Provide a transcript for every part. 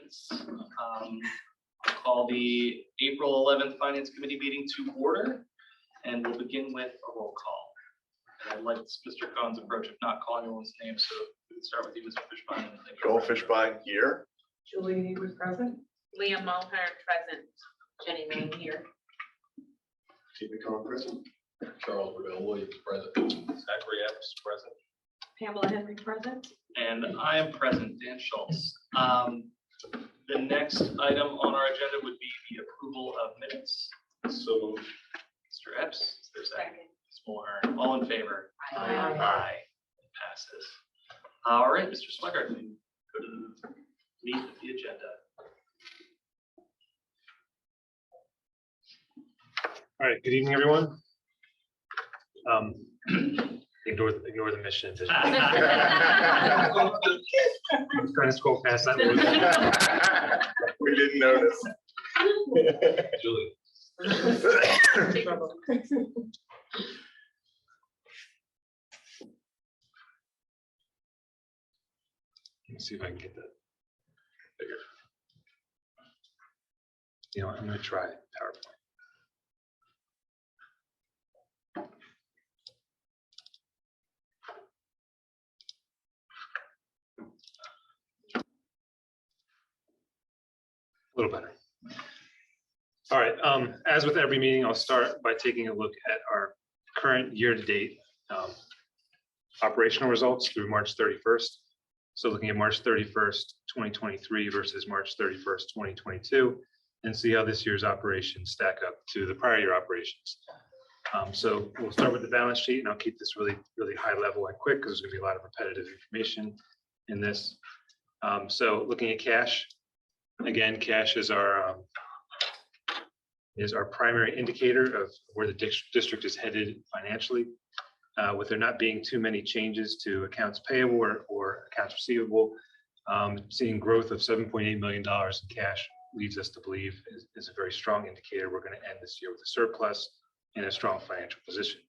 announcements. I'll call the April 11th Finance Committee meeting to order, and we'll begin with a roll call. And I'd like Mr. Cohen's approach of not calling everyone's name, so we can start with you, Mr. Fishbein. Joel Fishbein here. Julie Haywood present. Leah Mulhern present. Jenny Mann here. Steve McCollum present. Charles Riddell Williams present. Zachary Epps present. Pamela Henry present. And I am present, Dan Schultz. The next item on our agenda would be the approval of minutes. So, Mr. Epps, is there a second? Ms. Mulhern, all in favor? Aye. Aye. It passes. All right, Mr. Swigert, we can go to the meat of the agenda. All right, good evening, everyone. Ignore the mission. I'm trying to scroll past that. We didn't notice. Julie. Let me see if I can get that bigger. You know what, I'm going to try PowerPoint. A little better. All right, as with every meeting, I'll start by taking a look at our current year-to-date operational results through March 31st. So looking at March 31st, 2023 versus March 31st, 2022, and see how this year's operations stack up to the prior year operations. So we'll start with the balance sheet, and I'll keep this really high level and quick because there's going to be a lot of repetitive information in this. So looking at cash, again, cash is our primary indicator of where the district is headed financially. With there not being too many changes to accounts payable or accounts receivable, seeing growth of $7.8 million in cash leads us to believe is a very strong indicator we're going to end this year with a surplus and a strong financial position.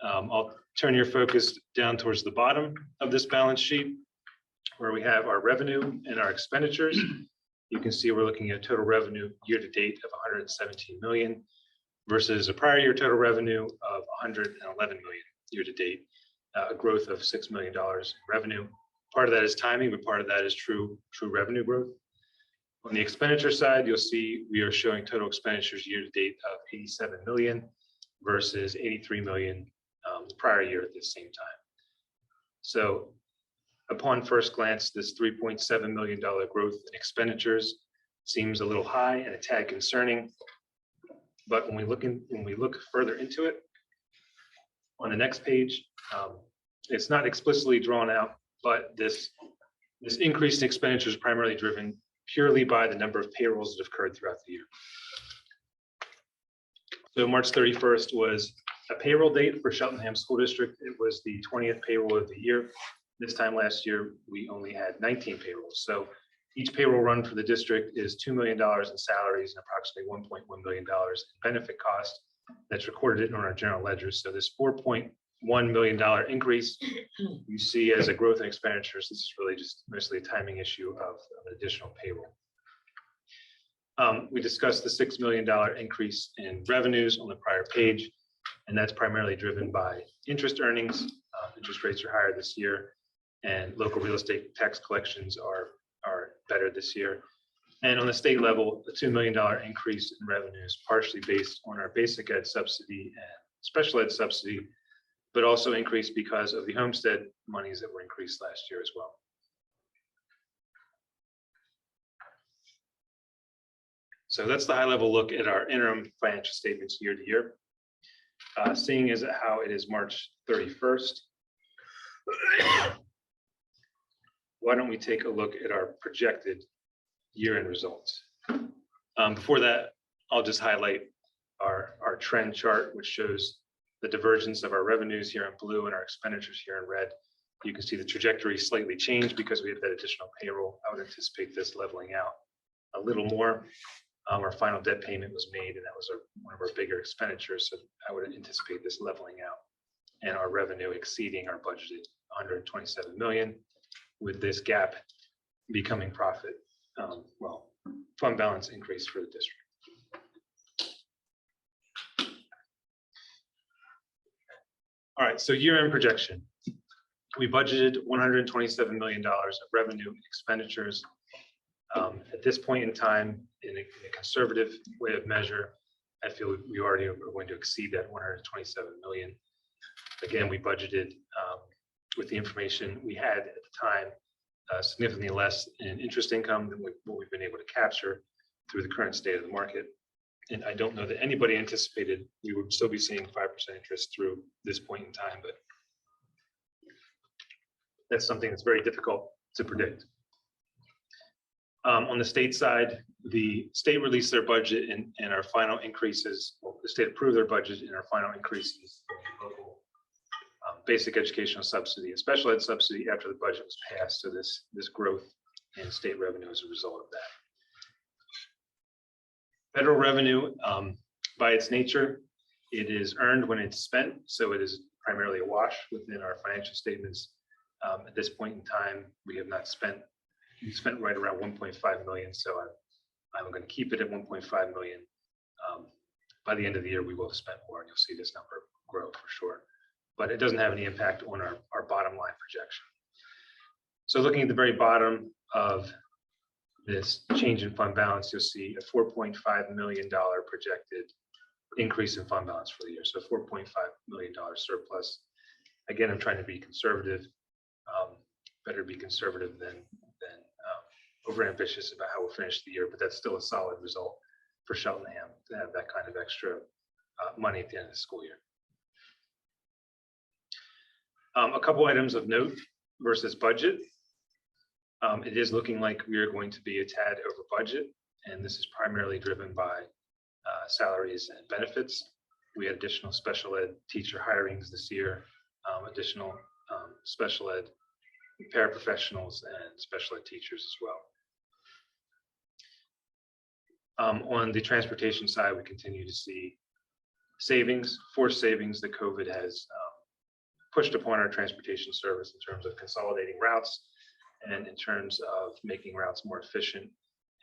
I'll turn your focus down towards the bottom of this balance sheet, where we have our revenue and our expenditures. You can see we're looking at total revenue year to date of 117 million versus a prior year total revenue of 111 million year to date, a growth of $6 million in revenue. Part of that is timing, but part of that is true revenue growth. On the expenditure side, you'll see we are showing total expenditures year to date of 87 million versus 83 million the prior year at the same time. So upon first glance, this $3.7 million growth in expenditures seems a little high and a tad concerning. But when we look further into it, on the next page, it's not explicitly drawn out, but this increase in expenditures is primarily driven purely by the number of payrolls that have occurred throughout the year. So March 31st was a payroll date for Cheltenham School District. It was the 20th payroll of the year. This time last year, we only had 19 payrolls. So each payroll run for the district is $2 million in salaries and approximately $1.1 million in benefit cost. That's recorded on our general ledger. So this $4.1 million increase you see as a growth in expenditures. This is really just mostly a timing issue of an additional payroll. We discussed the $6 million increase in revenues on the prior page, and that's primarily driven by interest earnings. Interest rates are higher this year, and local real estate tax collections are better this year. And on the state level, the $2 million increase in revenues partially based on our basic ed subsidy and special ed subsidy, but also increased because of the homestead monies that were increased last year as well. So that's the high level look at our interim financial statements year to year. Seeing as how it is March 31st, why don't we take a look at our projected year-end results? Before that, I'll just highlight our trend chart, which shows the divergence of our revenues here in blue and our expenditures here in red. You can see the trajectory slightly changed because we have that additional payroll. I would anticipate this leveling out a little more. Our final debt payment was made, and that was one of our bigger expenditures. So I would anticipate this leveling out and our revenue exceeding our budgeted 127 million, with this gap becoming profit fund balance increase for the district. All right, so year-end projection. We budgeted $127 million of revenue and expenditures. At this point in time, in a conservative way of measure, I feel we already are going to exceed that 127 million. Again, we budgeted with the information we had at the time, significantly less in interest income than what we've been able to capture through the current state of the market. And I don't know that anybody anticipated we would still be seeing 5% interest through this point in time, but that's something that's very difficult to predict. On the state side, the state released their budget and our final increases, well, the state approved their budget and our final increases for local basic educational subsidy and special ed subsidy after the budget was passed. So this growth in state revenue as a result of that. Federal revenue, by its nature, it is earned when it's spent. So it is primarily a wash within our financial statements. At this point in time, we have not spent. We spent right around 1.5 million, so I'm going to keep it at 1.5 million. By the end of the year, we will have spent more, and you'll see this number grow for sure. But it doesn't have any impact on our bottom line projection. So looking at the very bottom of this change in fund balance, you'll see a $4.5 million projected increase in fund balance for the year. So $4.5 million surplus. Again, I'm trying to be conservative. Better be conservative than overambitious about how we'll finish the year, but that's still a solid result for Cheltenham to have that kind of extra money at the end of the school year. A couple items of note versus budget. It is looking like we are going to be a tad over budget, and this is primarily driven by salaries and benefits. We had additional special ed teacher hirings this year, additional special ed paraprofessionals and special ed teachers as well. On the transportation side, we continue to see savings, forced savings that COVID has pushed upon our transportation service in terms of consolidating routes and in terms of making routes more efficient.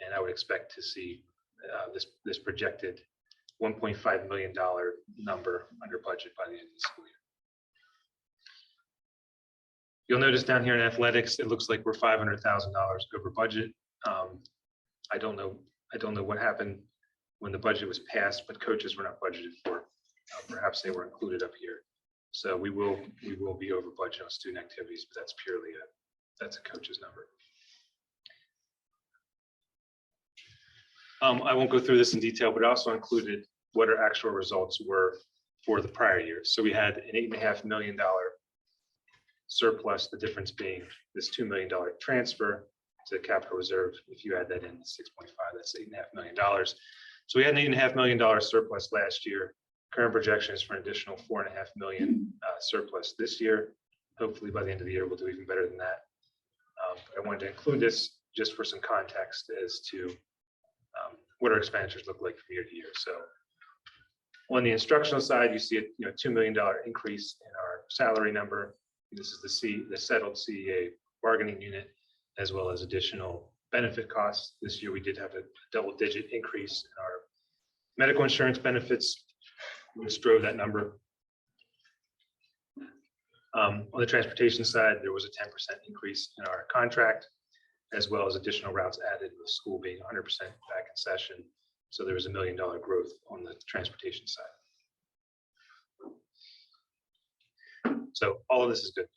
And I would expect to see this projected $1.5 million number under budget by the end of the school year. You'll notice down here in athletics, it looks like we're $500,000 over budget. I don't know what happened when the budget was passed, but coaches were not budgeted for. Perhaps they were included up here. So we will be over budget on student activities, but that's purely that's a coach's number. I won't go through this in detail, but I also included what our actual results were for the prior year. So we had an $8.5 million surplus, the difference being this $2 million transfer to the capital reserve. If you add that in, 6.5, that's $8.5 million. So we had an $8.5 million surplus last year. Current projection is for an additional $4.5 million surplus this year. Hopefully by the end of the year, we'll do even better than that. I wanted to include this just for some context as to what our expenditures look like from year to year. So on the instructional side, you see a $2 million increase in our salary number. This is the settled CEA bargaining unit, as well as additional benefit costs. This year, we did have a double-digit increase in our medical insurance benefits, which drove that number. On the transportation side, there was a 10% increase in our contract, as well as additional routes added with school being 100% back in session. So there was $1 million growth on the transportation side. So all of this is good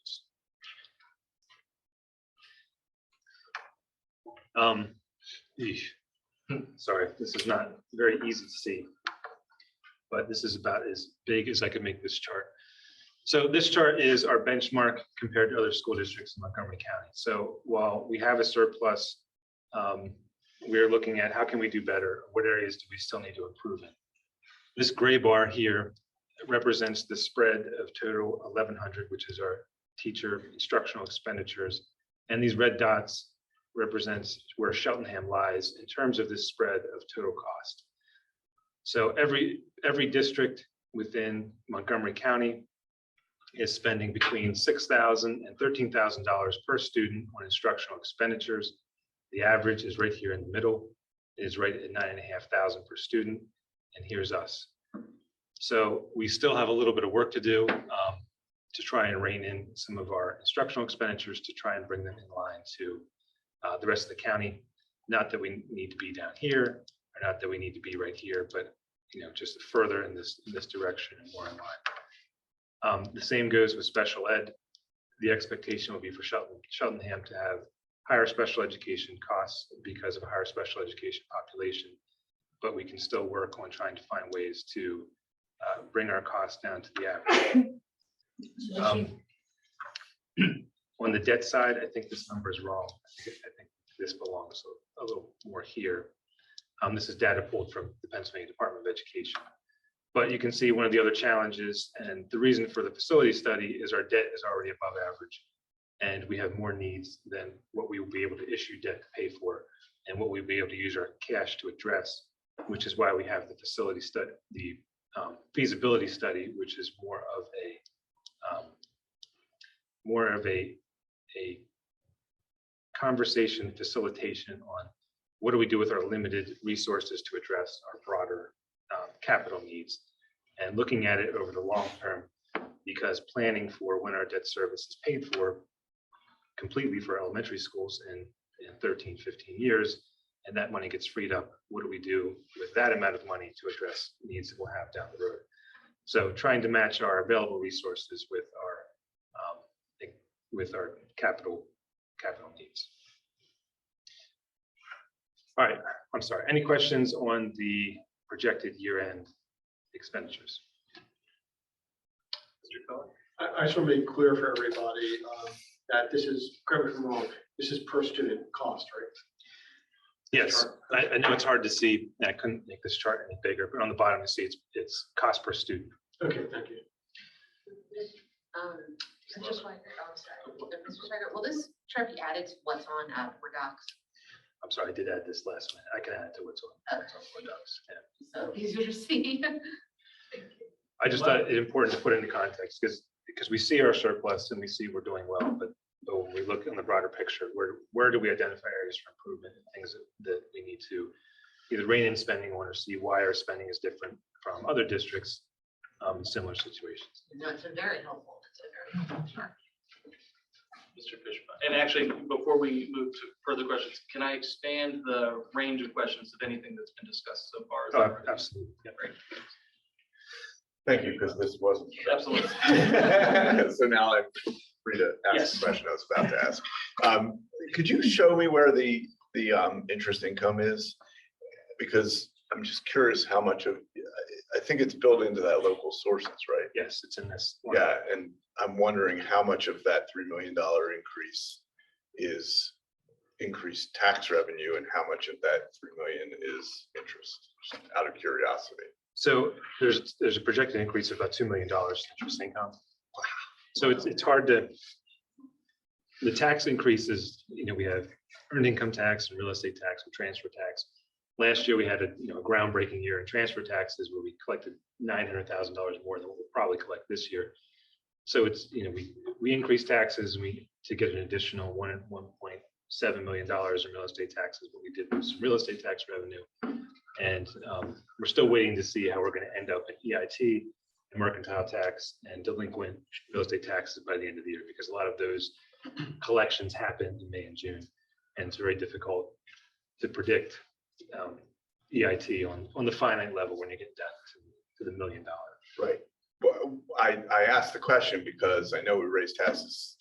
news. Sorry, this is not very easy to see, but this is about as big as I could make this chart. So this chart is our benchmark compared to other school districts in Montgomery County. So while we have a surplus, we're looking at how can we do better? What areas do we still need to improve in? This gray bar here represents the spread of total 1,100, which is our teacher instructional expenditures. And these red dots represents where Cheltenham lies in terms of this spread of total cost. So every district within Montgomery County is spending between $6,000 and $13,000 per student on instructional expenditures. The average is right here in the middle, it is right at 9,500 per student, and here's us. So we still have a little bit of work to do to try and rein in some of our instructional expenditures to try and bring them in line to the rest of the county. Not that we need to be down here, or not that we need to be right here, but just further in this direction and more in line. The same goes with special ed. The expectation will be for Cheltenham to have higher special education costs because of a higher special education population, but we can still work on trying to find ways to bring our costs down to the average. On the debt side, I think this number is wrong. I think this belongs a little more here. This is data pulled from the Pennsylvania Department of Education. But you can see one of the other challenges, and the reason for the facility study is our debt is already above average. And we have more needs than what we will be able to issue debt to pay for and what we'll be able to use our cash to address, which is why we have the facility study, the feasibility study, which is more of a conversation facilitation on what do we do with our limited resources to address our broader capital needs, and looking at it over the long term, because planning for when our debt service is paid for completely for elementary schools in 13, 15 years, and that money gets freed up, what do we do with that amount of money to address needs that we'll have down the road? So trying to match our available resources with our capital needs. All right, I'm sorry. Any questions on the projected year-end expenditures? Mr. Cohen? I just want to make clear for everybody that this is, correct me if I'm wrong, this is per student cost, right? Yes, I know it's hard to see. I couldn't make this chart any bigger, but on the bottom you see it's cost per student. Okay, thank you. Mr. Schweiger, oh, sorry. Mr. Schweiger, will this chart be added to what's on Word Docs? I'm sorry, I did add this last minute. I can add it to what's on Word Docs. Yeah. So easier to see. I just thought it important to put into context because we see our surplus and we see we're doing well, but when we look in the broader picture, where do we identify areas for improvement and things that we need to either rein in spending on or see why our spending is different from other districts in similar situations. No, it's been very helpful. It's a very helpful chart. Mr. Fishbein. And actually, before we move to further questions, can I expand the range of questions of anything that's been discussed so far? Is that right? Absolutely. Yeah. Great. Thank you, because this wasn't. Absolutely. So now I'm free to ask Yes. the question I was about to ask. Could you show me where the interest income is? Because I'm just curious how much of, I think it's built into that local sources, right? Yes, it's in this one. Yeah, and I'm wondering how much of that $3 million increase is increased tax revenue and how much of that 3 million is interest, just out of curiosity. So there's a projected increase of about $2 million in interest income. So it's hard to, the tax increases, we have earned income tax and real estate tax and transfer tax. Last year we had a groundbreaking year in transfer taxes where we collected $900,000 more than what we'll probably collect this year. So it's, we increased taxes to get an additional $1.7 million in real estate taxes, but we did lose some real estate tax revenue. And we're still waiting to see how we're going to end up at EIT and mercantile tax and delinquent real estate taxes by the end of the year, because a lot of those collections happen in May and June. And it's very difficult to predict EIT on the finite level when you get down to the $1 million. Right. Well, I asked the question because I know we raised taxes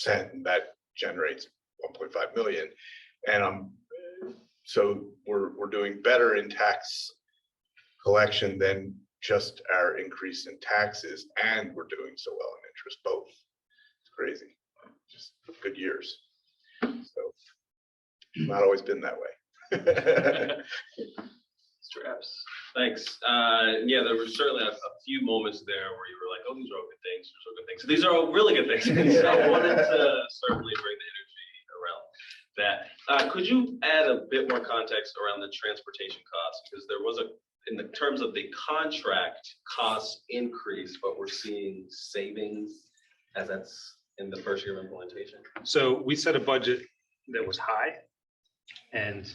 3% and that generates 1.5 million. And so we're doing better in tax collection than just our increase in taxes, and we're doing so well in interest, both. It's crazy, just good years. So not always been that way. Mr. Epps. Thanks. Yeah, there were certainly a few moments there where you were like, oh, these are all good things. These are good things. So these are all really good things. And so I wanted to certainly bring the energy around that. Could you add a bit more context around the transportation costs? Because there was in the terms of the contract cost increase, but we're seeing savings as that's in the first year of implementation. So we set a budget that was high, And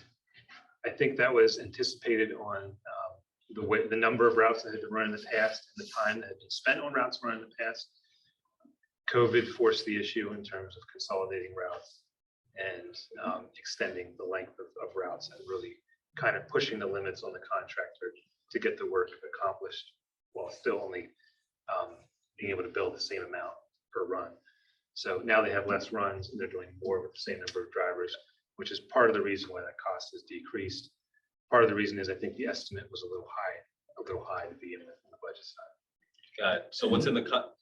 I think that was anticipated on the number of routes that had been run in the past and the time that had been spent on routes run in the past. COVID forced the issue in terms of consolidating routes and extending the length of routes and really kind of pushing the limits on the contractor to get the work accomplished while still only being able to build the same amount per run. So now they have less runs and they're doing more with the same number of drivers, which is part of the reason why that cost has decreased. Part of the reason is I think the estimate was a little high to begin with on the budget side. Got it. So what's in the cut?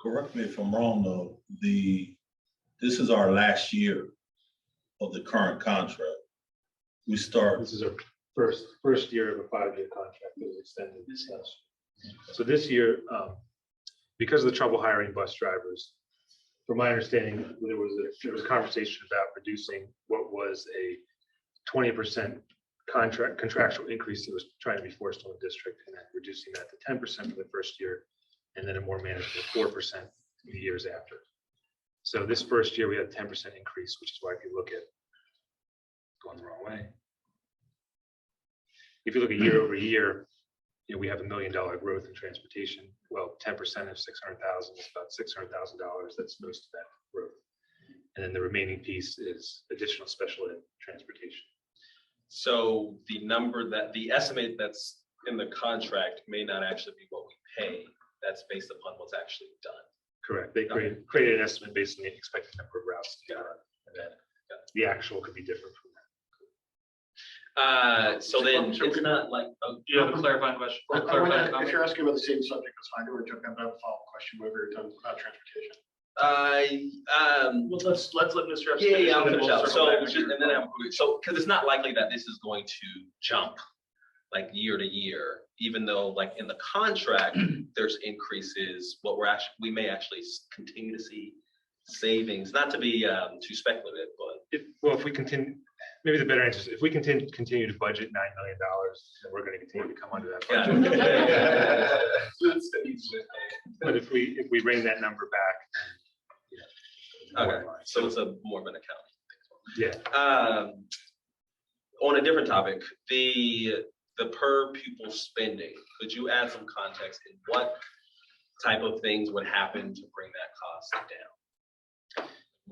Correct me if I'm wrong, though, this is our last year of the current contract. We start, This is our first year of a 5-year contract that was extended this last year. So this year, because of the trouble hiring bus drivers, from my understanding, there was a conversation about reducing what was a 20% contractual increase that was trying to be forced on the district, and then reducing that to 10% for the first year, and then a more manageable 4% the years after. So this first year we had a 10% increase, which is why if you look at going the wrong way. If you look at year over year, you know, we have $1 million growth in transportation. Well, 10% of 600,000 is about $600,000. That's most of that growth. And then the remaining piece is additional special ed transportation. So the estimate that's in the contract may not actually be what we pay. That's based upon what's actually done. Correct. They created an estimate based on the expected number of routes to be run, and then the actual could be different from that. So then it's not like, Do you have a clarifying question? Well, I Clarifying wanna- If comment? you're asking about the same subject, that's fine. We're jumping about a follow-up question whenever you're done about transportation. Well, let's let Mr. Epps finish, yeah, I'll and then finish we'll out. circle So, back to you. and then because it's not likely that this is going to jump like year to year, even though like in the contract, there's increases, we may actually continue to see savings, not to be too speculative, but. If we continue, maybe the better answer is if we continue to budget $9 million, then we're going to continue to come under that budget. But if we bring that number back, Okay, so it's a more of an accounting thing. yeah. On a different topic, the per pupil spending, could you add some context in what type of things would happen to bring that cost down?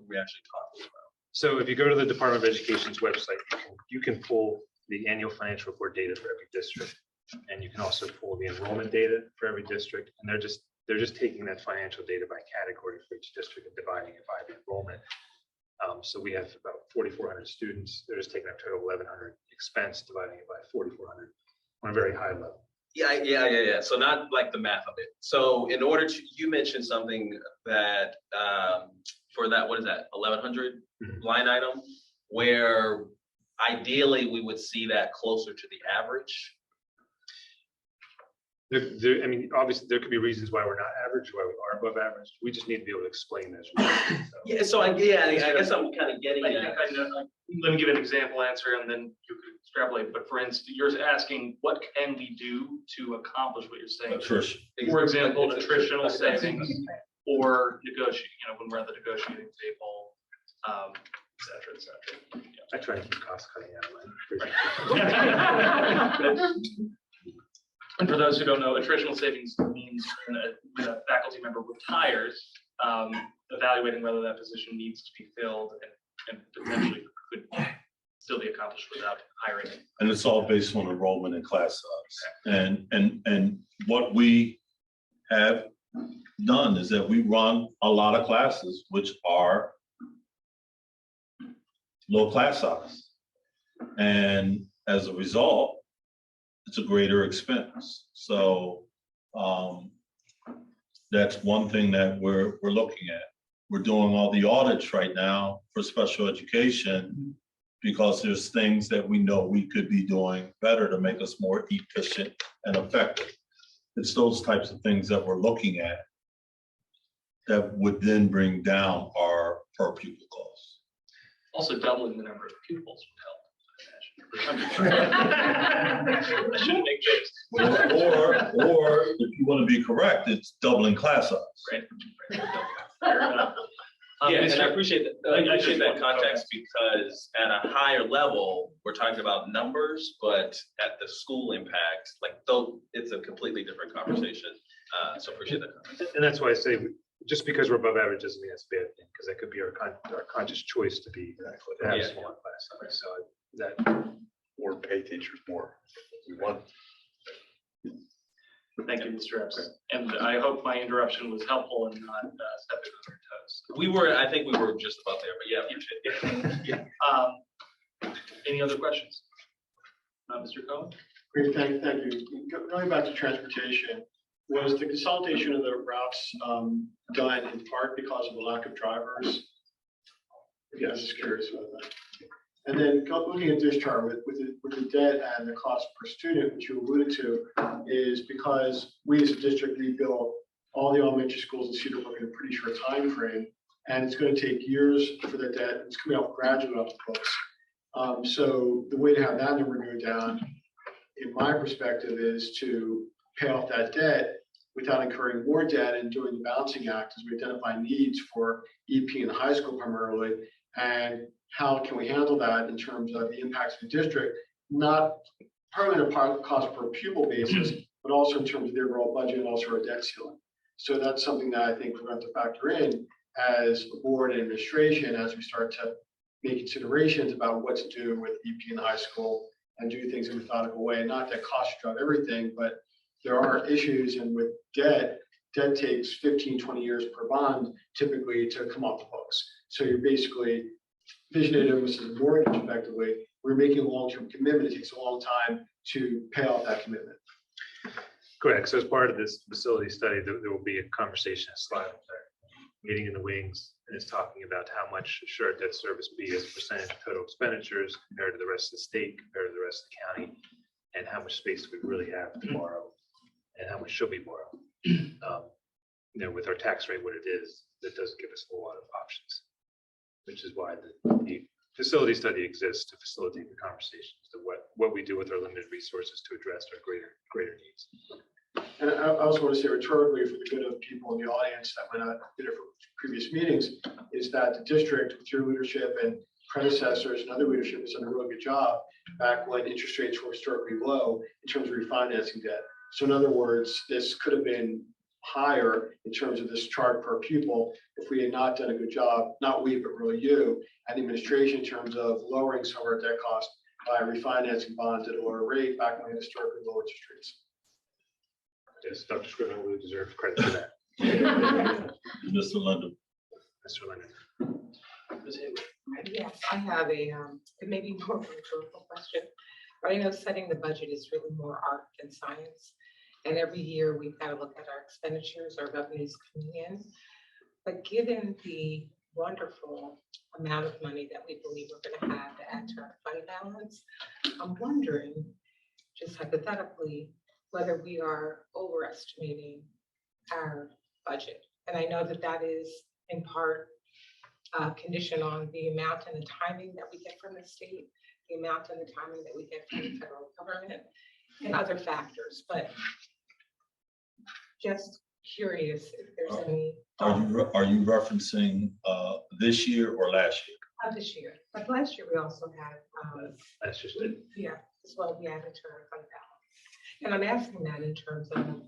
We actually talked about. So if you go to the Department of Education's website, you can pull the annual financial report data for every district. And you can also pull the enrollment data for every district. And they're just taking that financial data by category for each district and dividing it by the enrollment. So we have about 4,400 students. They're just taking a total of 1,100 expense, dividing it by 4,400 on a very high level. Yeah. So not like the math of it. So in order to, you mentioned something that for that, what is that, 1,100 line item, where ideally we would see that closer to the average. I mean, obviously, there could be reasons why we're not average, why we are above average. We just need to be able to explain those reasons. So. Yeah, so I guess I'm kind of getting I at. think I know. Let me give an example answer and then you could extrapolate. But for instance, you're asking what can we do to accomplish what you're saying? attrition. For example, nutritional savings or negotiate, when we're at the negotiating table, et cetera. I try to keep cost cutting out of mine. And for those who don't know, attritional savings means when a faculty member retires, evaluating whether that position needs to be filled and potentially could still be accomplished without hiring. And it's all based on enrollment and class size. And what we have done is that we run a lot of classes which are low class size. And as a result, it's a greater expense. So that's one thing that we're looking at. We're doing all the audits right now for special education because there's things that we know we could be doing better to make us more efficient and effective. It's those types of things that we're looking at that would then bring down our per pupil costs. Also doubling the number of pupils would help. I shouldn't make jokes. Or if you want to be correct, it's doubling class size. Right. Fair enough. Yeah, and I Mr. appreciate that, I appreciate that context because at a higher level, we're talking about numbers, but at the school impact, like though, it's a completely different conversation. So appreciate that. context. And that's why I say, just because we're above average doesn't mean that's a bad thing, because that could be our conscious choice to be, to have Yeah. smaller class size. So that, Or pay teachers more. We want. Thank you, Mr. Epps. And I hope my interruption was helpful in not stepping on your toes. I think we were just about there, but yeah, appreciate it. Any other questions? Mr. Cohen? Great, thank you. Going back to transportation, was the consolidation of the routes done in part because of the lack of drivers? Yeah, I was just curious about that. And then looking at this chart with the debt and the cost per student, which you alluded to, is because we as a district rebuilt all the elementary schools in Cedar Brook in a pretty short time frame, and it's going to take years for the debt. It's coming off gradually off the books. So the way to have that number go down, in my perspective, is to pay off that debt without incurring more debt and doing the balancing act as we identify needs for EP in the high school primarily, and how can we handle that in terms of the impacts of the district, not partly on a cost per pupil basis, but also in terms of the overall budget and also our debt ceiling. So that's something that I think we're going to factor in as a board and administration as we start to make considerations about what to do with EP in the high school and do things in a methodical way. Not that cost should drive everything, but there are issues, and with debt takes 15, 20 years per bond typically to come off the books. So you're basically visioning it almost as a mortgage effectively. We're making a long-term commitment. It takes a long time to pay off that commitment. correct. So as part of this facility study, there will be a conversation, a slide up there, meeting in the wings, and it's talking about how much should our debt service be as a percentage of total expenditures compared to the rest of the state, compared to the rest of the county, and how much space we really have to borrow, and how much should we borrow. With our tax rate, what it is, that doesn't give us a whole lot of options, which is why the facility study exists, to facilitate the conversations to what we do with our limited resources to address our greater needs. And I also want to say rhetorically, for the good of people in the audience that might not be there for previous meetings, is that the district, with your leadership and predecessors and other leadership, has done a really good job back when interest rates were historically low in terms of refinancing debt. So in other words, this could have been higher in terms of this chart per pupil if we had not done a good job, not we, but really you and the administration, in terms of lowering some of our debt costs by refinancing bonds at a lower rate back when we had historically low interest rates. Yes, Dr. Scrivener will deserve credit for that. Mr. London. Mr. Leonard. Yes, I have it may be more of a rhetorical question, but I know setting the budget is really more art than science. And every year we've got to look at our expenditures, our revenues coming in. But given the wonderful amount of money that we believe we're going to have to add to our fund balance, I'm wondering, just hypothetically, whether we are overestimating our budget. And I know that is in part conditioned on the amount and the timing that we get from the state, the amount and the timing that we get from the federal government, and other factors. But just curious if there's any Are you referencing this year or last year? this year. But last year we also had That's just it. yeah, as well, we added to our fund balance. And I'm asking that in terms of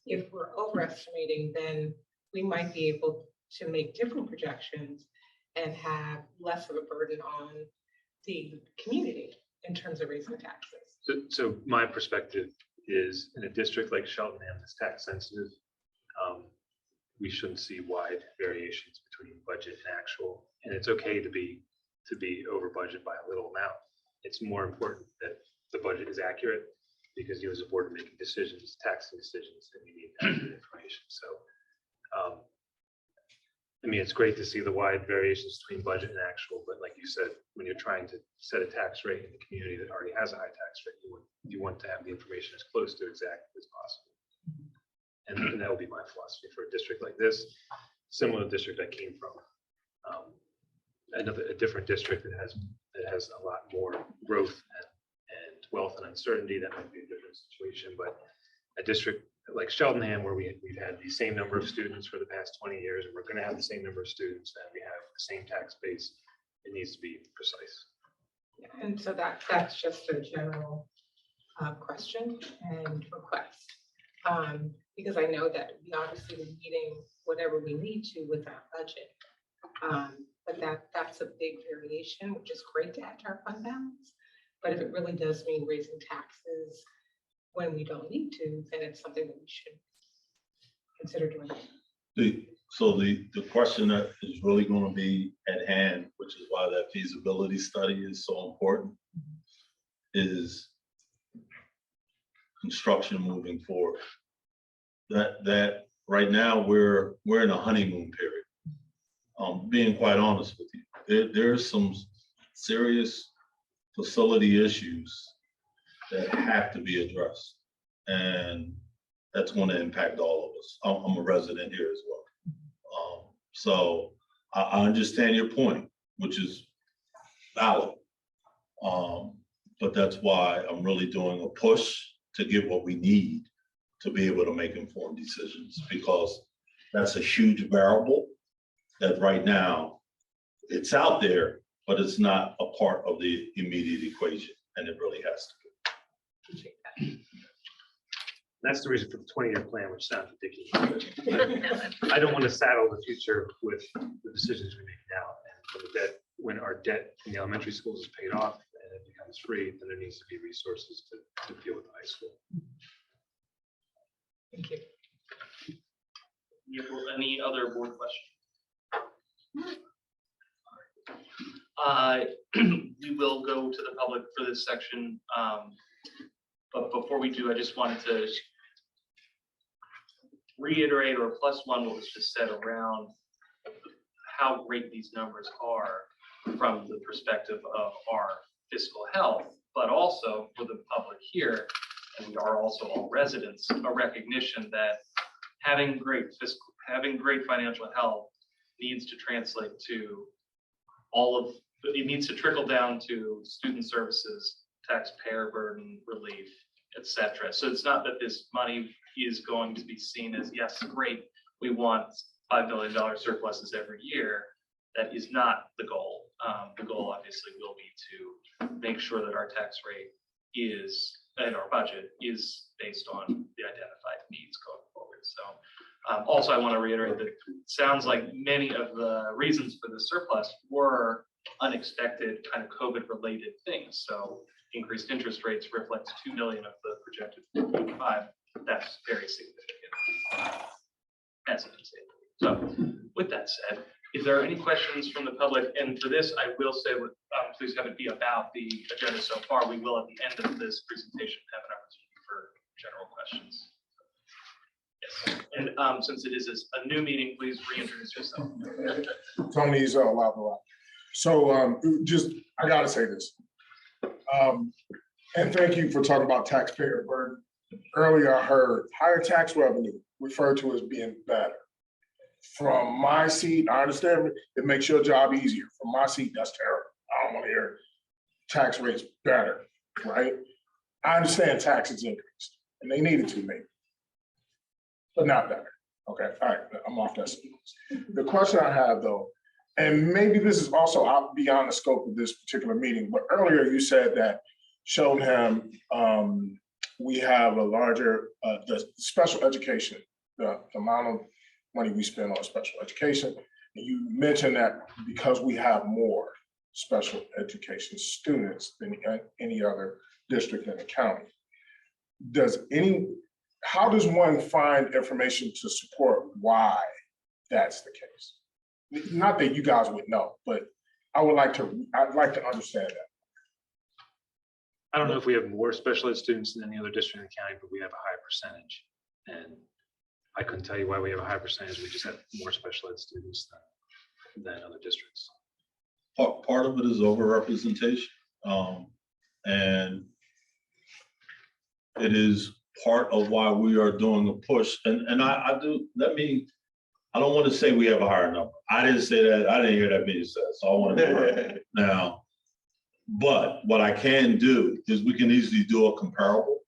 if we're overestimating, then we might be able to make different projections and have less of a burden on the community in terms of raising taxes. So my perspective is, in a district like Cheltenham that's tax sensitive, we shouldn't see wide variations between budget and actual. And it's okay to be over budget by a little amount. It's more important that the budget is accurate, because you as a board are making decisions, taxing decisions, and you need accurate information. So, it's great to see the wide variations between budget and actual, but like you said, when you're trying to set a tax rate in a community that already has a high tax rate, you want to have the information as close to exact as possible. And that would be my philosophy for a district like this, similar to the district I came from. A different district that has a lot more growth and wealth and uncertainty, that might be a different situation. But a district like Cheltenham, where we've had the same number of students for the past 20 years, and we're gonna have the same number of students, and we have the same tax base, it needs to be precise. And so that's just a general question and request. Because I know that we obviously are meeting whatever we need to with our budget. But that's a big variation, which is great to add to our fund balance. But if it really does mean raising taxes when we don't need to, then it's something that we should consider doing. So the question that is really going to be at hand, which is why that feasibility study is so important, is construction moving forward. That right now we're in a honeymoon period. Being quite honest with you, there's some serious facility issues that have to be addressed, and that's going to impact all of us. I'm a resident here as well. So I understand your point, which is valid. But that's why I'm really doing a push to get what we need to be able to make informed decisions, because that's a huge variable that right now it's out there, but it's not a part of the immediate equation, and it really has to be. That's the reason for the 20-year plan, which sounds ridiculous. I don't want to saddle the future with the decisions we make now. And when our debt in the elementary schools is paid off and it becomes free, then there needs to be resources to deal with the high school. Thank you. Any other board questions? We will go to the public for this section. But before we do, I just wanted to reiterate or plus one what was just said around how great these numbers are from the perspective of our fiscal health, but also for the public here, and we are also all residents, a recognition that having great financial health needs to translate to it needs to trickle down to student services, taxpayer burden relief, etc. So it's not that this money is going to be seen as, yes, great, we want $5 million surpluses every year. That is not the goal. The goal obviously will be to make sure that our tax rate and our budget is based on the identified needs going forward. So also I want to reiterate that it sounds like many of the reasons for the surplus were unexpected kind of COVID related things. So increased interest rates reflects 2 million of the projected 4.5. That's very significant as an example. So with that said, if there are any questions from the public, and for this, I will say, please have it be about the agenda so far. We will at the end of this presentation have an opportunity for general questions. Yes, and since it is a new meeting, please reintroduce yourself. Tony Lavera. So I gotta say this. And thank you for talking about taxpayer burden. Earlier, I heard higher tax revenue referred to as being better. From my seat, I understand it makes your job easier. From my seat, that's terrible. I don't want to hear tax rates better, right? I understand taxes increased, and they needed to maybe, but not better. Okay, all right, I'm off that. The question I have though, and maybe this is also out beyond the scope of this particular meeting, but earlier you said that Cheltenham, we have a larger, the special education, the amount of money we spend on special education. And you mentioned that because we have more special education students than any other district in the county. How does one find information to support why that's the case? Not that you guys would know, but I'd like to understand that. I don't know if we have more special ed students than any other district in the county, but we have a higher percentage. And I couldn't tell you why we have a high percentage. We just have more special ed students than other districts. Part of it is overrepresentation. And it is part of why we are doing a push. And I don't want to say we have a higher number. I didn't say that. I didn't hear that being said. So I want to correct it now. But what I can do is we can easily do a comparable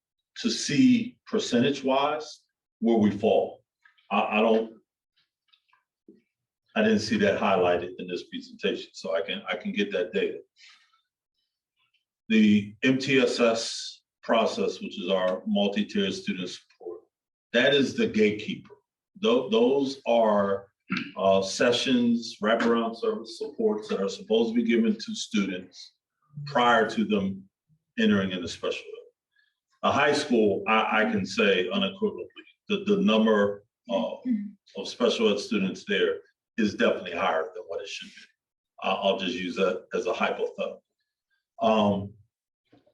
to see percentage wise where we fall. I didn't see that highlighted in this presentation, so I can get that data. The MTSS process, which is our multi-tiered student support, that is the gatekeeper. Those are sessions, wraparound service supports that are supposed to be given to students prior to them entering into special ed. A high school, I can say unequivocally, the number of special ed students there is definitely higher than what it should be. I'll just use that as a hypothetical.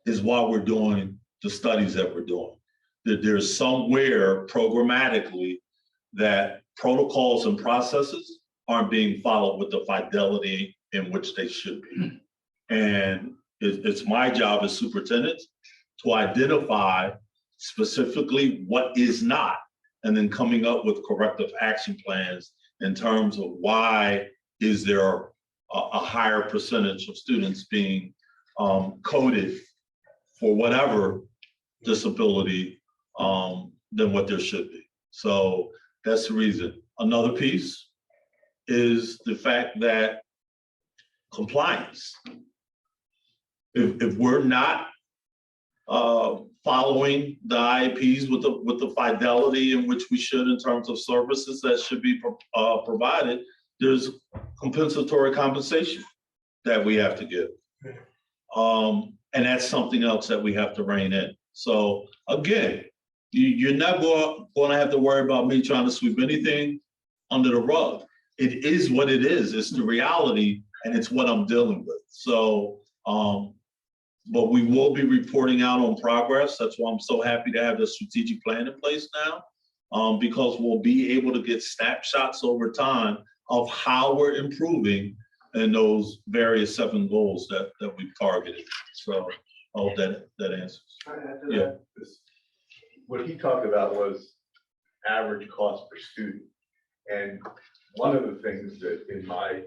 Is why we're doing the studies that we're doing. That there's somewhere programmatically that protocols and processes aren't being followed with the fidelity in which they should be. And it's my job as superintendent to identify specifically what is not, and then coming up with corrective action plans in terms of why is there a higher percentage of students being coded for whatever disability than what there should be. So that's the reason. Another piece is the fact that compliance. If we're not following the IEPs with the fidelity in which we should in terms of services that should be provided, there's compensatory compensation that we have to give. And that's something else that we have to rein in. So again, you're never going to have to worry about me trying to sweep anything under the rug. It is what it is. It's the reality, and it's what I'm dealing with. So, but we will be reporting out on progress. That's why I'm so happy to have the strategic plan in place now, because we'll be able to get snapshots over time of how we're improving in those various 7 goals that we've targeted. So I hope that answers. Yeah. What he talked about was average cost per student. And one of the things that in my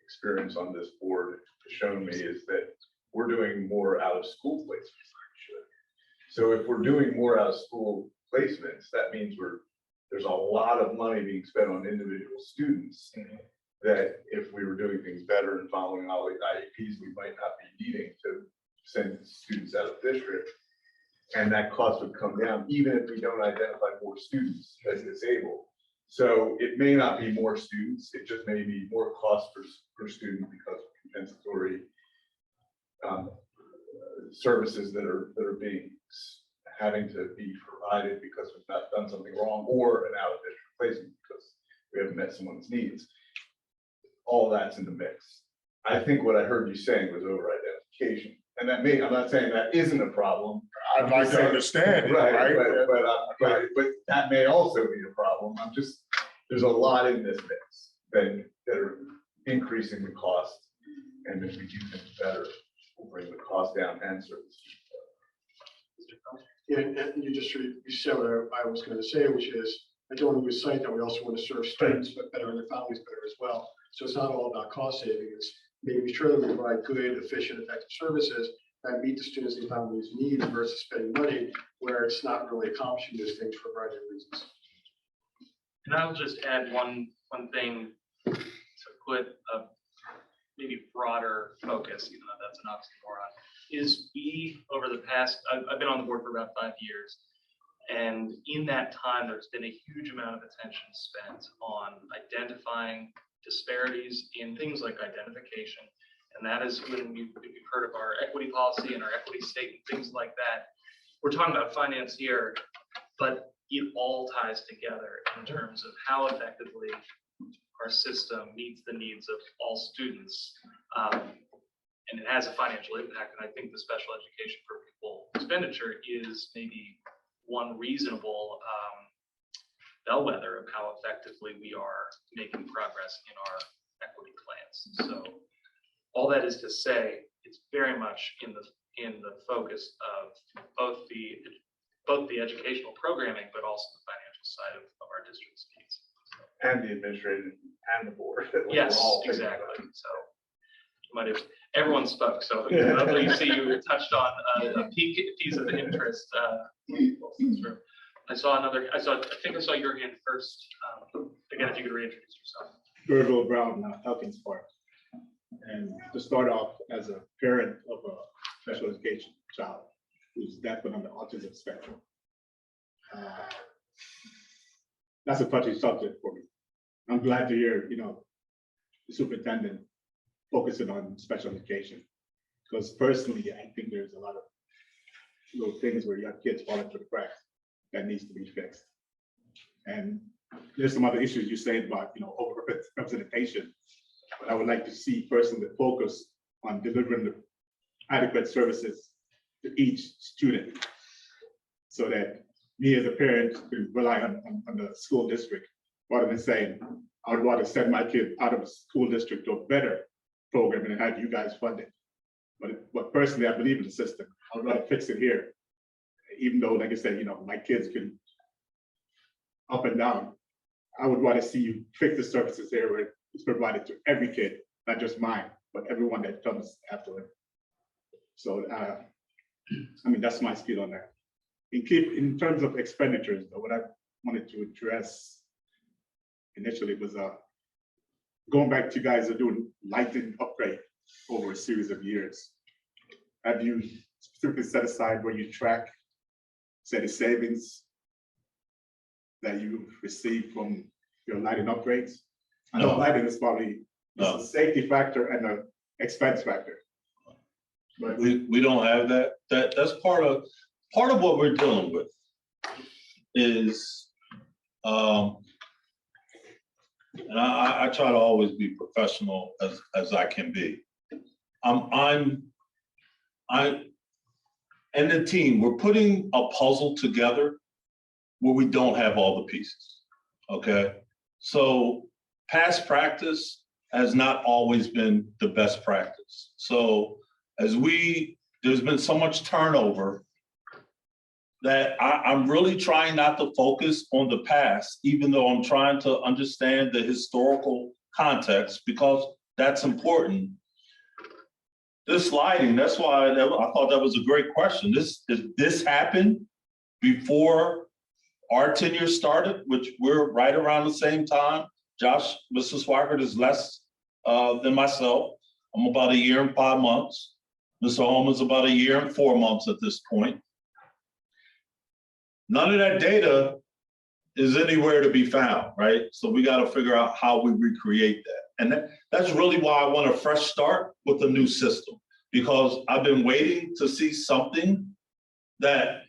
experience on this board has shown me is that we're doing more out of school placements than we should. So if we're doing more out of school placements, that means there's a lot of money being spent on individual students that if we were doing things better and following all the IEPs, we might not be needing to send students out of district. And that cost would come down even if we don't identify more students as disabled. So it may not be more students, it just may be more cost per student because of compensatory services that are having to be provided because we've not done something wrong, or an out of district placement because we haven't met someone's needs. All that's in the mix. I think what I heard you saying was over identification, and that I'm not saying that isn't a problem. I'd like to understand it, right? But that may also be a problem. There's a lot in this mix that are increasing the cost, and if we do things better, we'll bring the cost down and service. Yeah, and you said what I was going to say, which is, I don't want to lose sight that we also want to serve students but better and their families better as well. So it's not all about cost saving, it's making sure that we provide good, efficient, effective services that meet the students and families' needs versus spending money where it's not really accomplishing those things for a variety of reasons. And I'll just add one thing to put a maybe broader focus, even though that's an oxymoron, is over the past, I've been on the board for about 5 years. And in that time, there's been a huge amount of attention spent on identifying disparities in things like identification. And that is when you've heard of our equity policy and our equity statement, things like that. We're talking about finance here, but it all ties together in terms of how effectively our system meets the needs of all students. And it has a financial impact. And I think the special education per pupil expenditure is maybe one reasonable bellwether of how effectively we are making progress in our equity plans. So all that is to say, it's very much in the focus of both the educational programming, but also the financial side of our district's needs. And the administrative and the board. Yes, exactly. So everyone spoke. So lovely to see you touched on a piece of interest. I think I saw your hand first. Again, if you could reintroduce yourself. Virgil Brown, Elkins Park. And to start off, as a parent of a special education child who's definitely on the autism spectrum, that's a touchy subject for me. I'm glad to hear, the superintendent focusing on special education. Because personally, I think there's a lot of little things where you have kids falling through the cracks that needs to be fixed. And there's some other issues you say about, over-representation. But I would like to see personally the focus on delivering the adequate services to each student, so that me as a parent can rely on the school district, rather than saying, I would rather send my kid out of a school district to a better program and have you guys fund it. But personally, I believe in the system. I would rather fix it here, even though, like I said, my kids can up and down. I would rather see you fix the services here where it's provided to every kid, not just mine, but everyone that comes after it. So, that's my spiel on that. In terms of expenditures, what I wanted to address initially was going back to you guys are doing lighting upgrade over a series of years. Have you specifically set aside where you track, say, the savings that you receive from your lighting upgrades? I know No. lighting is probably No. a safety factor and an expense factor. But We don't have that. That's part of what we're dealing with is, and I try to always be professional as I can be. I and the team, we're putting a puzzle together where we don't have all the pieces, okay? So past practice has not always been the best practice. So there's been so much turnover that I'm really trying not to focus on the past, even though I'm trying to understand the historical context, because that's important. This lighting, that's why I thought that was a great question. This happened before our tenure started, which we're right around the same time. Josh, Mr. Swaggart is less than myself. I'm about 1 year and 5 months. Mr. Holman's about 1 year and 4 months at this point. None of that data is anywhere to be found, right? So we got to figure out how we recreate that. And that's really why I want a fresh start with a new system, because I've been waiting to see something that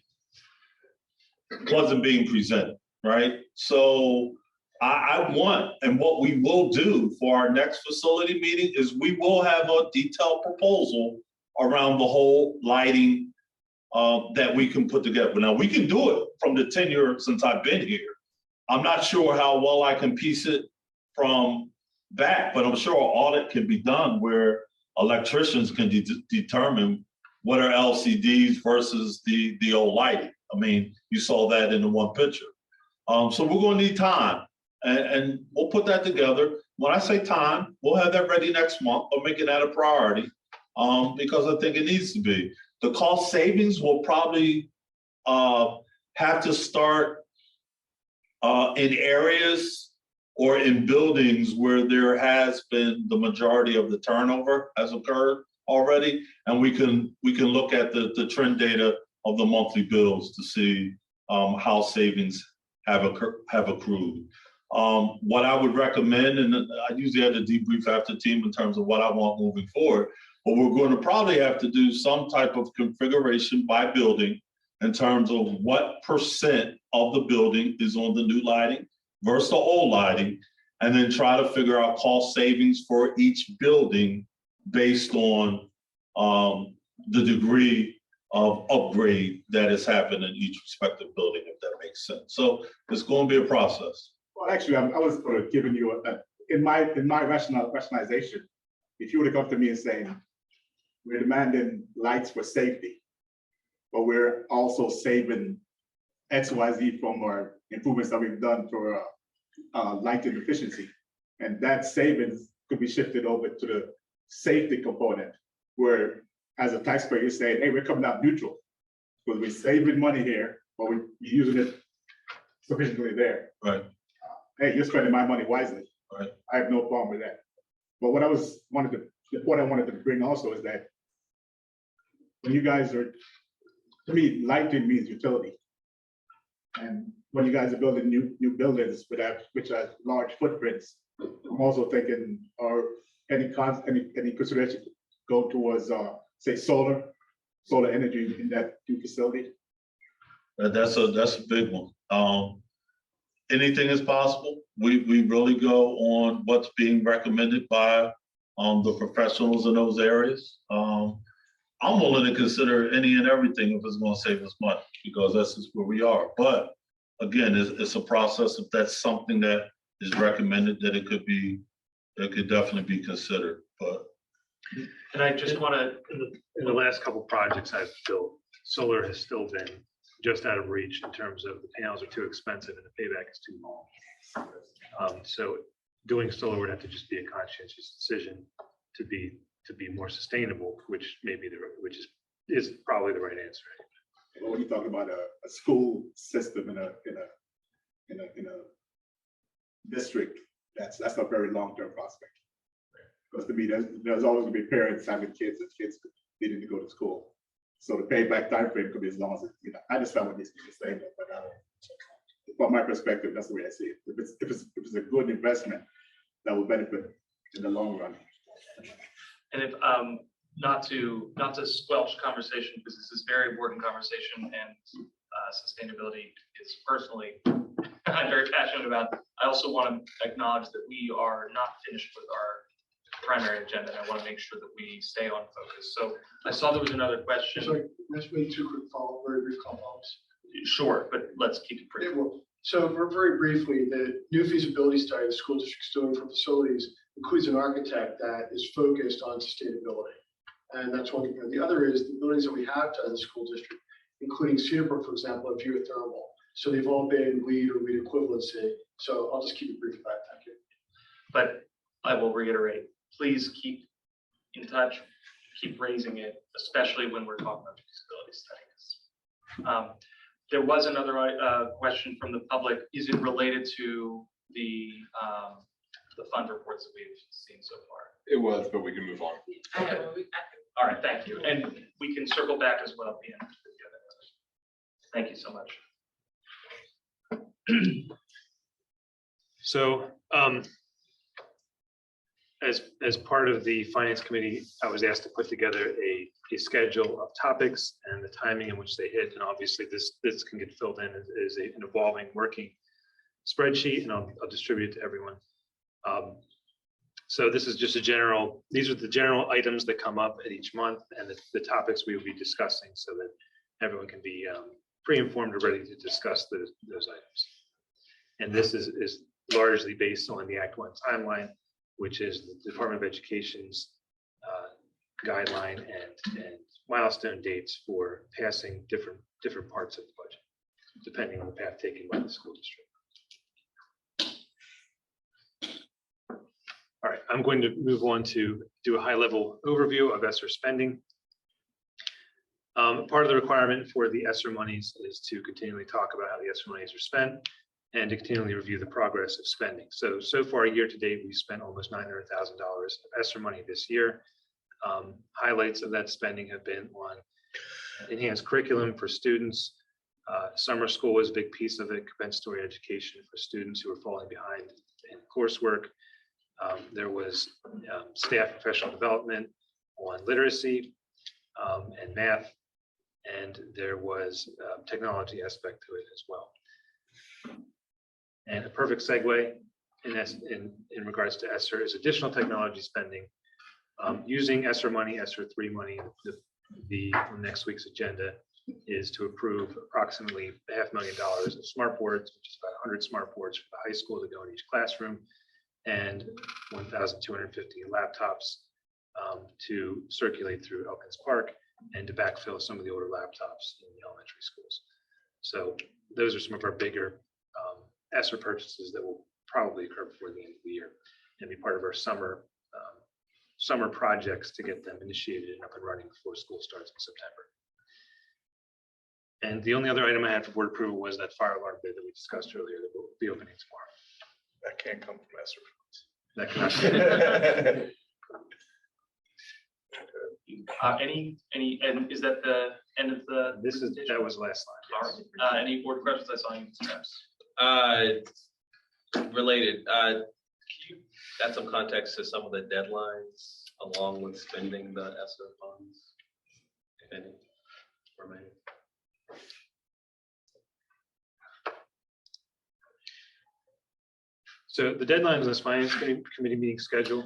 wasn't being presented, right? So I want, and what we will do for our next facility meeting is we will have a detailed proposal around the whole lighting that we can put together. Now, we can do it from the tenure since I've been here. I'm not sure how well I can piece it from back, but I'm sure an audit can be done where electricians can determine what are LCDs versus the old lighting. I mean, you saw that in the one picture. So we're going to need time, and we'll put that together. When I say time, we'll have that ready next month, but making that a priority because I think it needs to be. The cost savings will probably have to start in areas or in buildings where there has been the majority of the turnover has occurred already, and we can look at the trend data of the monthly bills to see how savings have accrued. What I would recommend, and I usually have to debrief after team in terms of what I want moving forward, but we're going to probably have to do some type of configuration by building in terms of what percent of the building is on the new lighting versus the old lighting, and then try to figure out cost savings for each building based on the degree of upgrade that has happened in each respective building, if that makes sense. So it's going to be a process. well, actually, I was sort of giving you in my rationalization. If you would have come to me and saying, we're demanding lights for safety, but we're also saving XYZ from our improvements that we've done for lighting efficiency. And that savings could be shifted over to the safety component, where as a taxpayer, you're saying, hey, we're coming out neutral because we're saving money here, but we're using it sufficiently there. Right. Hey, you're spending my money wisely. Right. I have no problem with that. But what the point I wanted to bring also is that when you guys are, to me, lighting means utility. And when you guys are building new buildings which are large footprints, I'm also thinking, are any consideration go towards, say, solar energy in that new facility? That's a big one. Anything is possible. We really go on what's being recommended by the professionals in those areas. I'm willing to consider any and everything if it's gonna save us money, because that's just where we are. But again, it's a process. If that's something that is recommended, that it could definitely be considered, but. And I just want to, In the last couple projects I've built, solar has still been just out of reach in terms of the panels are too expensive and the payback is too long. So doing solar would have to just be a conscientious decision to be more sustainable, which is probably the right answer. Well, when you talk about a school system in a district, that's a very long-term prospect. Because to me, there's always gonna be parents having kids and kids needing to go to school. So the payback time frame could be as long as, I just found what needs to be saying, but from my perspective, that's the way I see it. If it's a good investment, that will benefit in the long run. and if, not to squelch conversation, because this is a very important conversation, and sustainability is personally, I'm very passionate about. I also want to acknowledge that we are not finished with our primary agenda, and I want to make sure that we stay on focus. So I saw there was another question. Sorry, let's make two quick very brief follow-ups. Sure, but let's keep it brief. It will. So very briefly, the new feasibility study the school district's doing for facilities includes an architect that is focused on sustainability. And that's one thing. The other is the buildings that we have done in the school district, including Cedar Brook, for example, are geothermal. So they've all been LEED or LEED equivalency. So I'll just keep it brief about it. Thank you. But I will reiterate, please keep in touch, keep raising it, especially when we're talking about feasibility studies. There was another question from the public. Is it related to the fund reports that we've seen so far? It was, but we can move on. Okay. All right, thank you. And we can circle back as well at the end. Thank you so much. So as part of the finance committee, I was asked to put together a schedule of topics and the timing in which they hit. And obviously this can get filled in as an evolving working spreadsheet, and I'll distribute it to everyone. So this is just these are the general items that come up at each month and the topics we will be discussing, so that everyone can be pre-informed or ready to discuss those items. And this is largely based on the Act 1 timeline, which is the Department of Education's guideline and milestone dates for passing different parts of the budget, depending on the path taken by the school district. All right, I'm going to move on to do a high-level overview of ESSER spending. Part of the requirement for the ESSER monies is to continually talk about how the ESSER monies are spent and to continually review the progress of spending. So far, year to date, we've spent almost $900,000 of ESSER money this year. Highlights of that spending have been on enhanced curriculum for students. Summer school was a big piece of it, compensatory education for students who are falling behind in coursework. There was staff professional development on literacy and math, and there was technology aspect to it as well. And a perfect segue in regards to ESSER is additional technology spending. Using ESSER money, ESSER 3 money, on next week's agenda is to approve approximately $500,000 of smart boards, which is about 100 smart boards for the high school to go in each classroom, and 1,250 laptops to circulate through Elkins Park and to backfill some of the older laptops in the elementary schools. So those are some of our bigger ESSER purchases that will probably occur before the end of the year and be part of our summer projects to get them initiated and up and running before school starts in September. And the only other item I had for board approval was that fire alarm bid that we discussed earlier that will be opening tomorrow. That can't come from ESSER. That cannot, Any, and is that the end of the? that was last line. All yes. right, any board questions? I saw you steps. Related, can you add some context to some of the deadlines along with spending the ESSER funds? If any, remaining. So the deadline on this finance committee meeting schedule,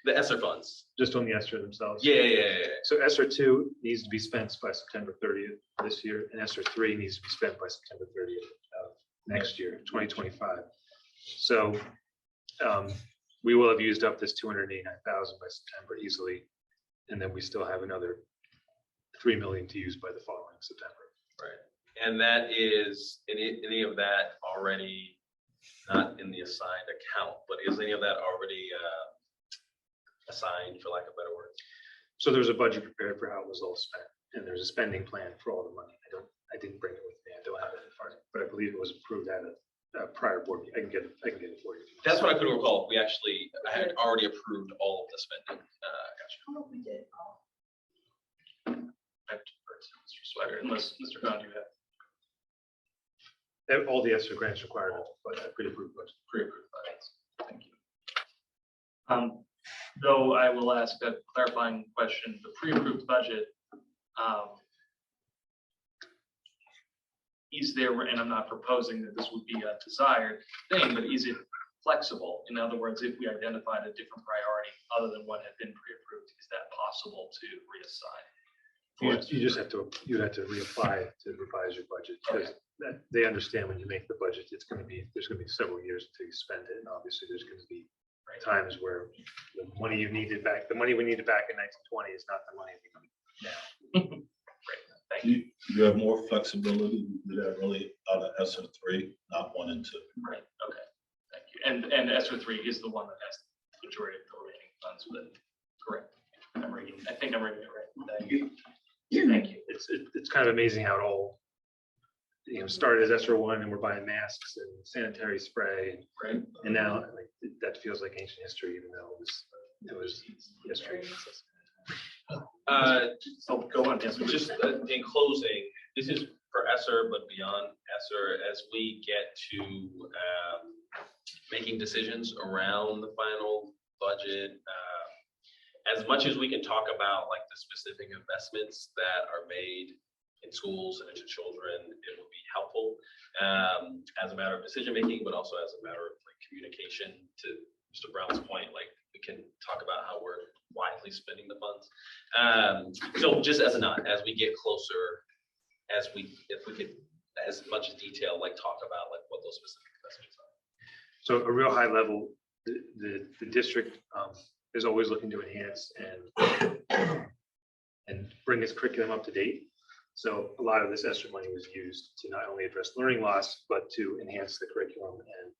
The ESSER funds. just on the ESSER themselves. Yeah. So ESSER 2 needs to be spent by September 30th this year, and ESSER 3 needs to be spent by September 30th of next year, 2025. So we will have used up this 289,000 by September easily, and then we still have another 3 million to use by the following September. Right. And that is, any of that already not in the assigned account, but is any of that already assigned, for lack of better word? So there's a budget prepared for how it was all spent, and there's a spending plan for all the money. I didn't bring it with me. I don't have it in front of me, but I believe it was approved at a prior board meeting. I can get it for you. That's what I could recall. I had already approved all of the spending. Gotcha. We did. I have to defer to Mr. Sweater, unless Mr. Khan, you have All the ESSER grants required, but a pre-approved budget. pre-approved budgets. Thank you. Though I will ask a clarifying question, the pre-approved budget, is there, and I'm not proposing that this would be a desired thing, but is it flexible? In other words, if we identified a different priority other than what had been pre-approved, is that possible to reassign? You just have to, reapply to revise your budget, because they understand when you make the budget, there's gonna be several years until you spend it, and obviously there's gonna be times where the money we needed back in 1920 is not the money we need now. Great, thank you. You have more flexibility, do that really out of ESSER 3, not 1 and 2. Right, okay, thank you. And ESSER 3 is the one that has the majority of the remaining funds with it. Correct. I think I'm reading it right. Thank you. Thank you. It's kind of amazing how it all, started as ESSER 1, and we're buying masks and sanitary spray, Right. and now that feels like ancient history, even though it was yesterday. So go on, yes. Just in closing, this is for ESSER, but beyond ESSER, as we get to making decisions around the final budget, as much as we can talk about like the specific investments that are made in schools and into children, it will be helpful as a matter of decision making, but also as a matter of like communication. To Mr. Brown's point, like we can talk about how we're wisely spending the funds. So just as a nod, as we get closer, if we could, as much detail, like talk about like what those specific investments are. So a real high level, the district is always looking to enhance and bring its curriculum up to date. So a lot of this ESSER money was used to not only address learning loss, but to enhance the curriculum and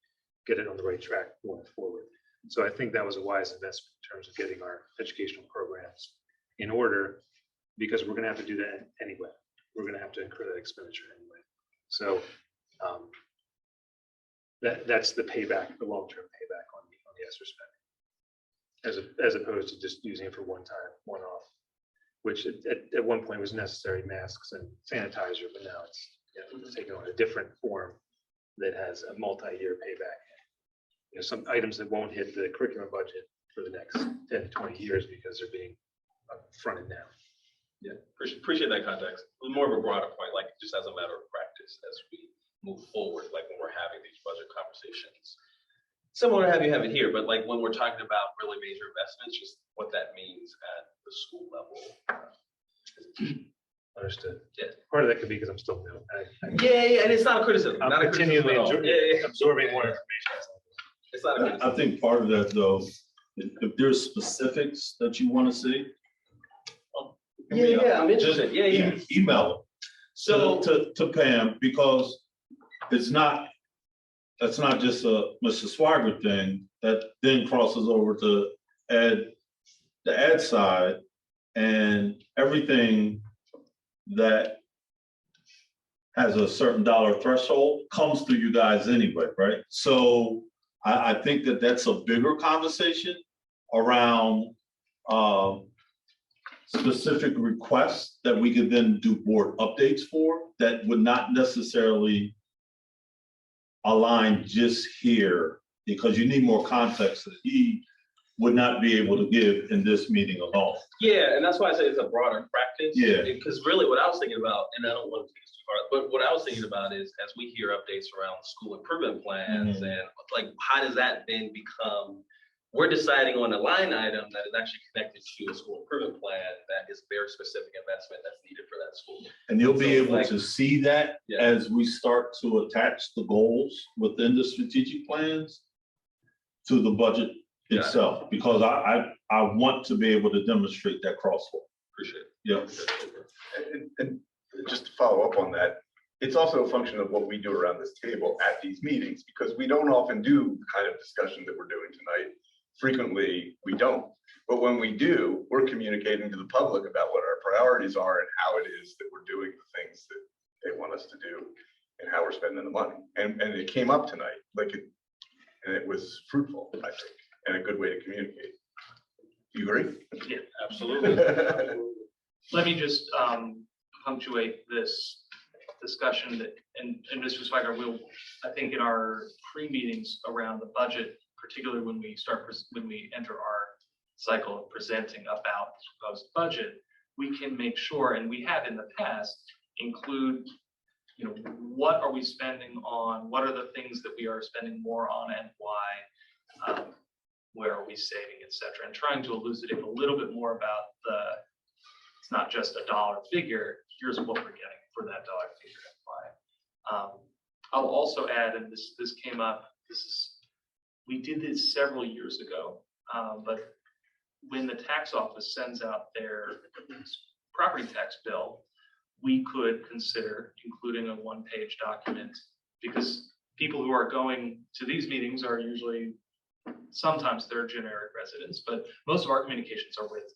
get it on the right track going forward. So I think that was a wise investment in terms of getting our educational programs in order, because we're going to have to do that anyway. We're going to have to incur that expenditure anyway. So that's the payback, the long-term payback on the ESSER spending, as opposed to just using it for one-off, which at one point was necessary, masks and sanitizer, but now it's taken on a different form that has a multi-year payback. Some items that won't hit the curriculum budget for the next 10 to 20 years because they're being fronted now. Yeah, appreciate that context. It was more of a broader point, like just as a matter of practice as we move forward, like when we're having these budget conversations. Similar to how you have it here, but like when we're talking about really major investments, just what that means at the school level. Understood. Yeah. Part of that could be because I'm still new. Yeah, and it's not a criticism. I'm not a criticism continually at all. absorbing more information. It's not a criticism. I think part of that though, if there's specifics that you want to see. Yeah, I'm interested. Yeah. Email them. So To Pam, because that's not just a Mr. Swaggart thing, that then crosses over to the ed side, and everything that has a certain dollar threshold, comes through you guys anyway, right? So I think that that's a bigger conversation around specific requests that we could then do board updates for that would not necessarily align just here, because you need more context that he would not be able to give in this meeting alone. Yeah, and that's why I say it's a broader practice. Yeah. Because really what I was thinking about, and I don't want to take this too far, but what I was thinking about is as we hear updates around school improvement plans Mhm. and like, how does that then become, we're deciding on a line item that is actually connected to a school improvement plan that is very specific investment that's needed for that school. And you'll be So, able like- to see that Yeah. as we start to attach the goals within the strategic plans to the budget Got it. itself, because I want to be able to demonstrate that crosswalk. Appreciate it. Yeah. And just to follow up on that, it's also a function of what we do around this table at these meetings, because we don't often do the kind of discussion that we're doing tonight. Frequently, we don't. But when we do, we're communicating to the public about what our priorities are and how it is that we're doing the things that they want us to do and how we're spending the money. And it came up tonight, and it was fruitful, I think, and a good way to communicate. Do you agree? Yeah, absolutely. Let me just punctuate this discussion that, and Mr. Swagger will, I think in our pre-meetings around the budget, particularly when we enter our cycle of presenting about the proposed budget, we can make sure, and we have in the past, include, what are we spending on? What are the things that we are spending more on and why? Where are we saving, et cetera, and trying to elucidate a little bit more about it's not just a dollar figure, here's what we're getting for that dollar figure and why. I'll also add, and this came up, we did this several years ago, but when the tax office sends out their property tax bill, we could consider including a one-page document, because people who are going to these meetings are usually, sometimes they're generic residents, but most of our communications are with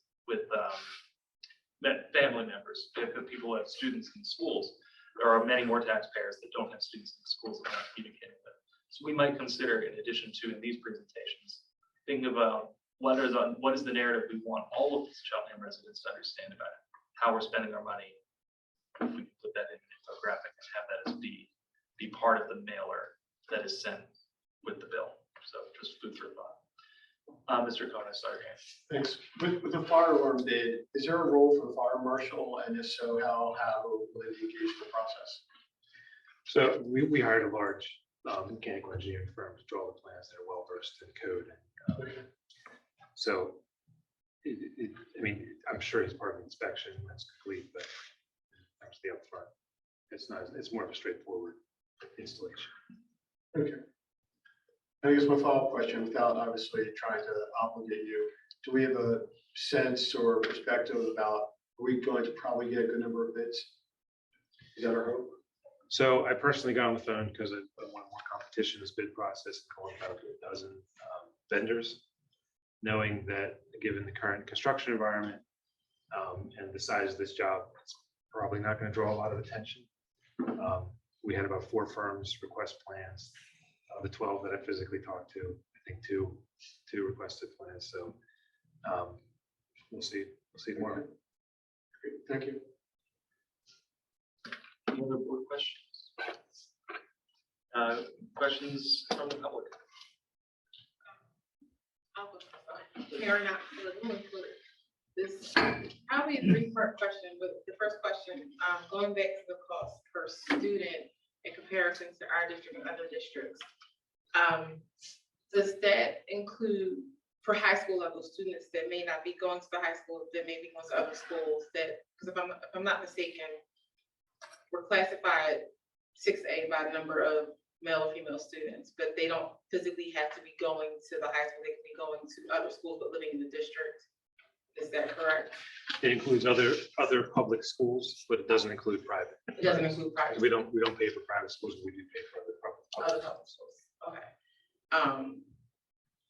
family members, people who have students in schools. There are many more taxpayers that don't have students in schools that we're not communicating with. So we might consider, in addition to in these presentations, thinking about what is the narrative we want all of the Cheltenham residents to understand about it, how we're spending our money. If we put that in an infographic and have that as be part of the mailer that is sent with the bill. So just food for thought. Mr. Cohen, I saw your hand. Thanks. With the fire alarm bid, is there a role for the fire marshal? And if so, how will they engage in the process? So we hired a large mechanical engineering firm to draw the plans. They're well versed in code. So, I mean, I'm sure he's part of the inspection when it's complete, but that's the upfront. It's more of a straightforward installation. Okay. I guess my follow-up question, without obviously trying to obligate you, do we have a sense or perspective about, are we going to probably get a good number of bids? Is that our hope? So I personally got on the phone because I want more competition in this bid process and calling about a dozen vendors, knowing that given the current construction environment and the size of this job, it's probably not going to draw a lot of attention. We had about 4 firms request plans. The 12 that I physically talked to, I think two requested plans. So we'll see. We'll see more. Great. Thank you. Any other board questions? Questions from the public? Karen, this probably a 3-part question, but the first question, going back to the cost per student in comparison to our district and other districts. Does that include for high school level students that may not be going to the high school, that may be going to other schools that, because if I'm not mistaken, we're classified 6A by number of male or female students, but they don't physically have to be going to the high school. They can be going to other schools, but living in the district. Is that correct? It includes other public schools, but it doesn't include private. It doesn't include private. We don't pay for private schools. We do pay for other Other public schools. Okay.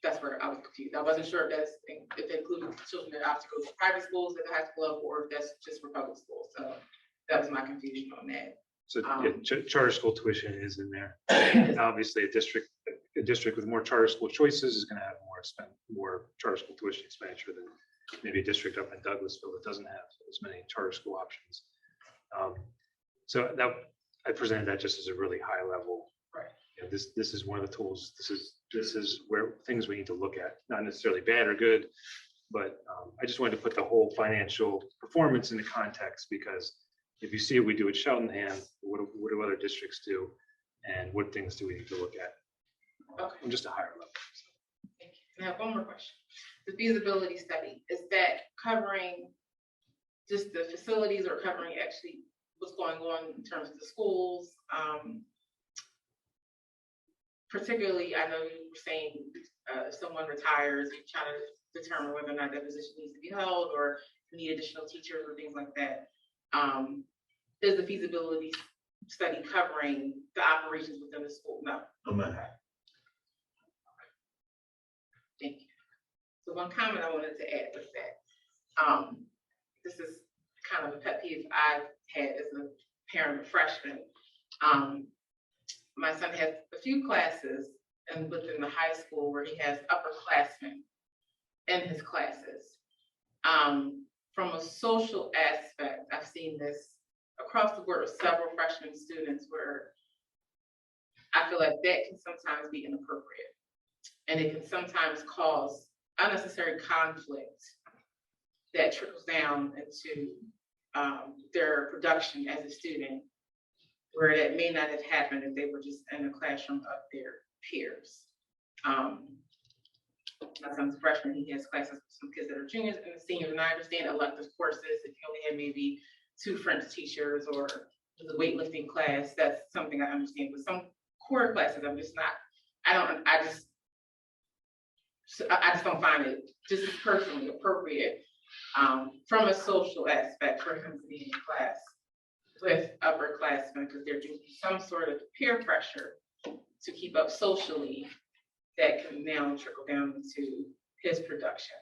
That's where I was confused. I wasn't sure if it included children that have to go to private schools at the high school level, or if that's just for public schools. So that was my confusion on that. So yeah, charter school tuition is in there. And obviously, a district with more charter school choices is going to have more charter school tuition expenditure than maybe a district up in Douglasville that doesn't have as many charter school options. So that I presented that just as a really high level. Right. You know, this is one of the tools. This is where things we need to look at, not necessarily bad or good, but I just wanted to put the whole financial performance into context, because if you see what we do at Cheltenham, what do other districts do, and what things do we need to look at Okay. on just a higher level. Thank you. And I have one more question. The feasibility study, is that covering just the facilities or covering actually what's going on in terms of the schools? Particularly, I know you were saying if someone retires, you're trying to determine whether or not that position needs to be held or you need additional teachers or things like that. Is the feasibility study covering the operations within the school? No. Amen. Thank you. So one comment I wanted to add was that this is kind of a pet peeve I've had as a parent of freshmen. My son has a few classes and within the high school where he has upperclassmen in his classes. From a social aspect, I've seen this across the board with several freshman students where I feel like that can sometimes be inappropriate. And it can sometimes cause unnecessary conflict that trickles down into their production as a student, where that may not have happened if they were just in a classroom of their peers. My son's a freshman, he has classes with some kids that are juniors and seniors, and I understand elective courses, if you only have maybe 2 French teachers or the weightlifting class, that's something I understand, but some core classes, I'm just not, I just don't find it just personally appropriate from a social aspect for him to be in class with upperclassmen, because they're doing some sort of peer pressure to keep up socially that can now trickle down into his production.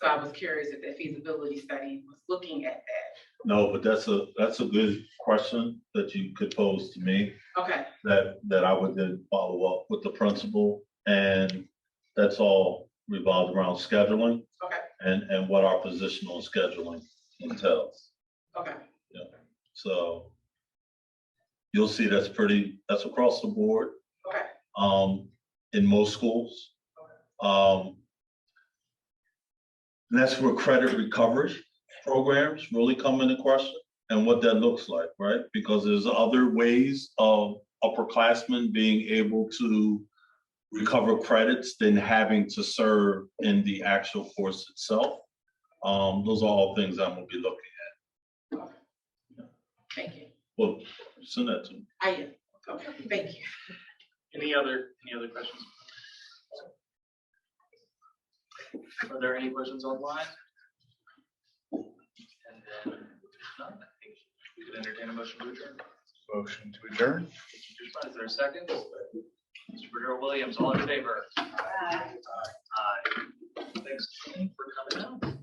So I was curious if that feasibility study was looking at that. No, but that's a good question that you could pose to me, Okay, that I would then follow up with the principal. And that's all revolved around scheduling okay, and what our position on scheduling entails. okay, So you'll see that's across the board, okay, in most schools. And that's where credit recovery programs really come into question and what that looks like, right? Because there's other ways of upperclassmen being able to recover credits than having to serve in the actual course itself. Those are all things I'm gonna be looking at. thank you. Well, send that to me. I am, okay, thank you. Any other questions? Are there any questions online? And then, if none, I think we could entertain a motion to adjourn. Motion to adjourn. Is there a second? Mr. Bernard Williams, all in favor? Aye. Thanks for coming out.